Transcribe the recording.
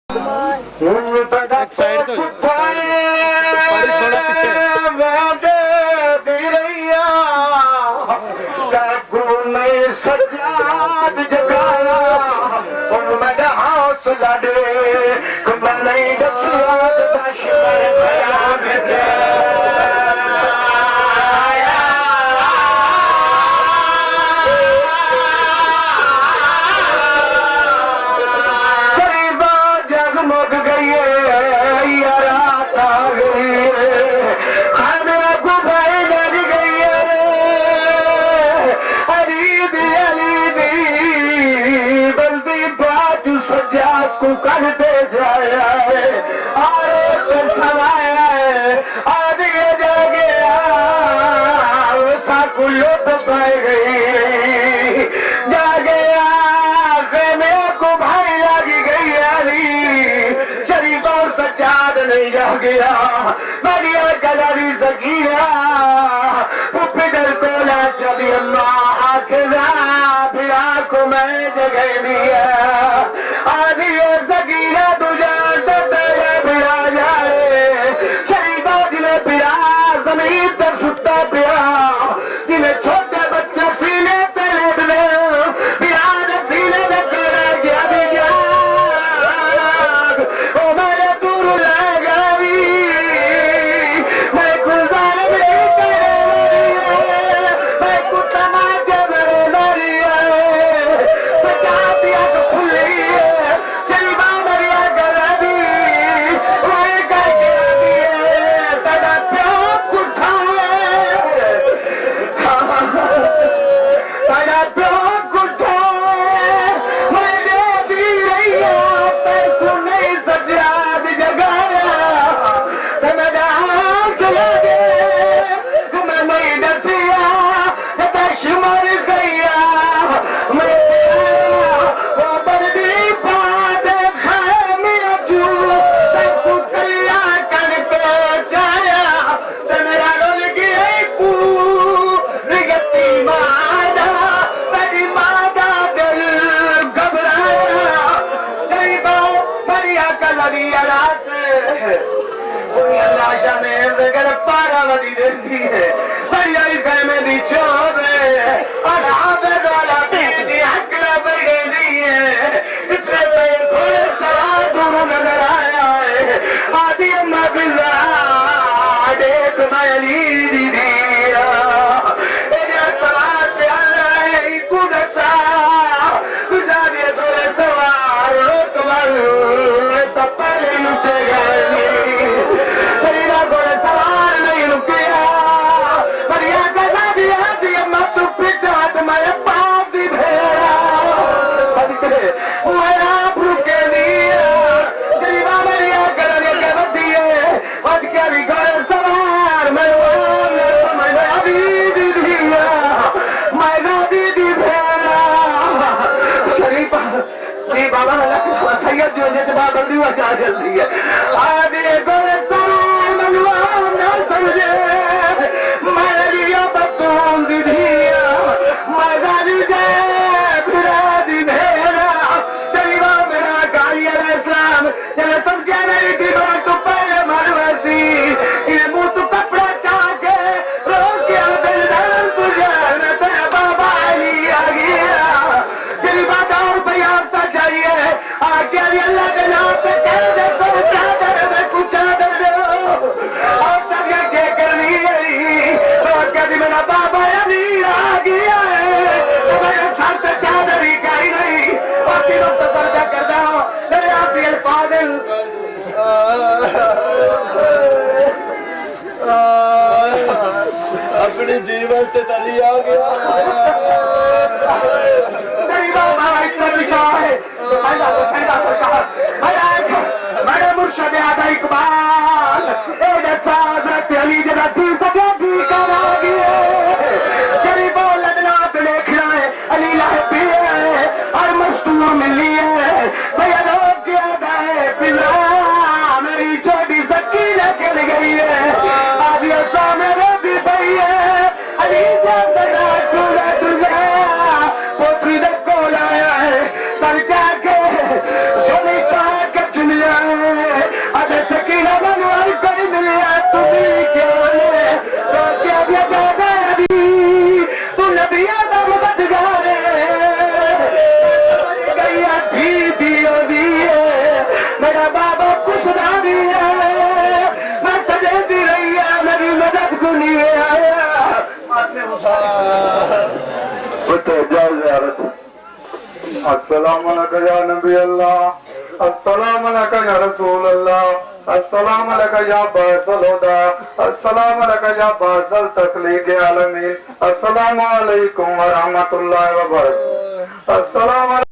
side तो थोड़ा सजाद जगाया मैं हौसला दे नहीं जगमग गई रात आ गई खाने को भाई लग गई बल्दी बाजू सजा को करते जाया है और समाया है आज ये जागे साकुलो तो पाई गई जागे मेरे को भाई लगी गई अली शरीफ और सजाद नहीं जा गया मरिया कलारी सकिया फिर को ला चली अल्लाह आखिरा फिर को मैं जगह दिया आज ये सकीरा तुझे तेरे फिरा जाए शरीफा जिन्हें फिरा जमीन पर सुता फिरा जिन्हें छोटे बच्चे सीने पे लेटने फिरा सीने में तेरा गया भी गया ओ मेरे दूर ले गई मैं गुजार नहीं करे मैं कुछ समाज में लड़ी है बचा दिया तो खुली है शरीफा मरिया करा दी वही करके दिए सदा प्यार कुठाए सदा प्यार कुठाए मैंने दी रही है पैसों नहीं सजाद जगाया मेरा चला दे मैं नहीं डसिया दश मर गया मैं वो बर्दी पाद खाए मेरा जू कुकलिया करके जाया मेरा रोल गई पूरी मादा मेरी मादा दिल घबराया तेरी बात मरिया कलरिया रात कोई अल्लाह जाने अगर पारा वाली रहती है मरिया इस में दी चोरे और आबद वाला भी हकला पर गई है इसमें मेरे थोड़े सवाल दोनों नजर आया है आदि अम्मा बिल्ला देख मैली दिया तेरे सवाल पे अल्लाह है कुदसा गुजारिए थोड़े सवाल रोकवाल तपल से गई तेरा कोई सवाल नहीं रुकिया मरिया कहा दिया दिया मत पिछा तुम्हारे पाप भी भेड़ा मैं आप रुके लिया जीवा मरिया करने के बदिए बच के भी गए सवार मैं अभी दिया मैं गादी दी भेड़ा शरीफ जी बाबा सैयद जो जैसे बात बंदी हुआ चाह जल्दी है आगे गए सवार मनवा न समझे मैं लिया बतून दी दिया मैं गादी जाए फिरा दी भेड़ा शरीफा मेरा गाली इस्लाम चले समझा नहीं थी तो पहले मरवसी ये मुंह तो कपड़ा चाके रोक के दिल तुझे मैं तेरा बाबा अली आ गया शरीफा का और प्रयास चाहिए आगे अल्लाह के नाम पे कह दे तो चादर में कुछ चादर दो और सब ये क्या करनी है रोक के मेरा बाबा अली आ गया है तो मेरे सर से चादर ही कहीं नहीं बाकी लोग तो पर्दा करता हूँ मेरे आप ये पागल अपने जीवन से तली आ गया नहीं बाबा इतना लिखा है बड़े मुर्शद आदा इकबाल हजरत अली जरा तीन सजा भी करा गए गरीबों लदना पे देखना है अली लाहबी है और मस्तूर मिली है भैया लोग क्या गए पिला मेरी छोटी सकी निकल गई है आज ये मेरे भी भई है अली तुझे पोतरी को लाया है सर जाके जो नहीं कहा कि चुन दी है मैं सजे दी रही है मेरी मदद को नहीं आया अस्सलाम वालेकुम या नबी अल्लाह अस्सलाम वालेकुम या रसूल अल्लाह अस्सलाम वालेकुम या बासल हुदा अस्सलाम वालेकुम या बासल तखलीक आलमीन अस्सलाम वालेकुम व रहमतुल्लाहि व बरकातहू अस्सलाम